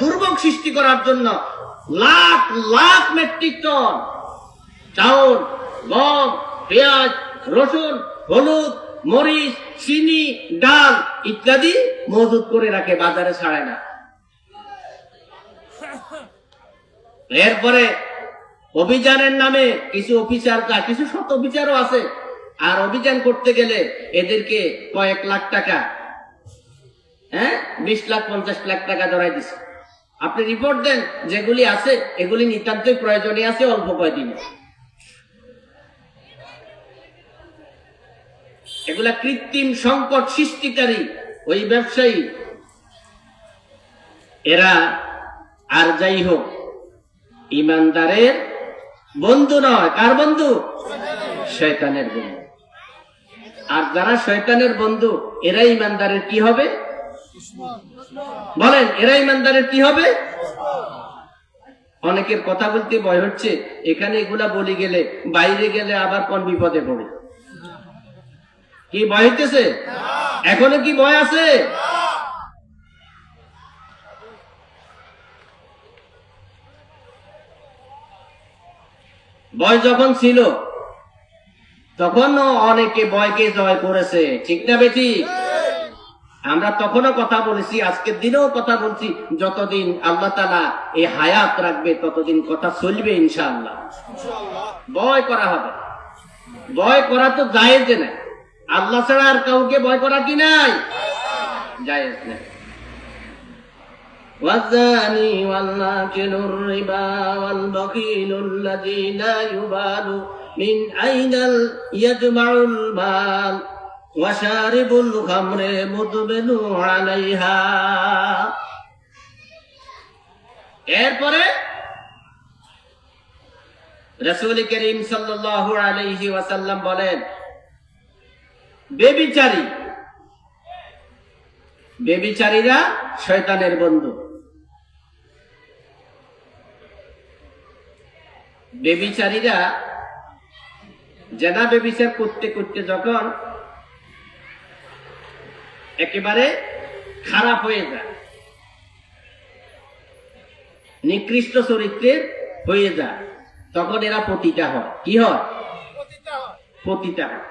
দুর্ভোগ সৃষ্টি করার জন্য লাখ লাখ মেট্রিক টন চাউল, গম, পেঁয়াজ, রসুন, হলুদ, মরিচ, চিনি, ডাল ইত্যাদি মজুত করে রাখে, বাজারে ছাড়ে না। এরপরে অভিযানের নামে কিছু অফিসার, কিছু শত অফিসারও আছে, আর অভিযান করতে গেলে এদেরকে কয়েক লাখ টাকা, 20 লাখ 50 লাখ টাকা ধরাই দিছে। আপনি রিপোর্ট দেন, যেগুলি আছে এগুলি নিতান্তই প্রয়োজনীয় আছে অল্প কয়দিনে। এগুলা কৃত্রিম সংকট সৃষ্টিকারী ওই ব্যবসায়ী। এরা আর যাই হোক ইমানদারের বন্ধু নয়। কার বন্ধু? শয়তানের বন্ধু। আর যারা শয়তানের বন্ধু এরা ইমানদারের কি হবে বলেন? এরা ইমানদারের কি হবে? অনেকের কথা বলতে ভয় হচ্ছে, এখানে এগুলা বলি গেলে বাইরে গেলে আবার কোন বিপদে পড়ে। কি ভয় হইতেছে? এখনো কি ভয় আছে? ভয় যখন ছিল তখনও অনেকে ভয়কে জয় করেছে, ঠিক না বেটি? আমরা তখনও কথা বলেছি, আজকের দিনেও কথা বলছি, যতদিন আল্লাহ তাআলা এই হায়াত রাখবে ততদিন কথা চলবে ইনশাআল্লাহ। ভয় করা হবে, ভয় করা তো জায়েজ না। আল্লাহ ছাড়া আর কাউকে ভয় করা কি নাই? জায়েজ না। والزاني والناكل الربا والبخيل الذي لا يبال من أين يجمع المال وشارب الخمر مدمن عليها। এরপরে রাসূল করিম সাল্লাল্লাহু আলাইহি ওয়াসাল্লাম বলেন, বেবিচারী, বেবিচারীরা শয়তানের বন্ধু। বেবিচারীরা জেনা বেবিচার করতে করতে যখন একেবারে খারাপ হয়ে যায়, নিকৃষ্ট চরিত্রের হয়ে যায়, তখন এরা পতিতা হয়। কি হয়? পতিতা হয়।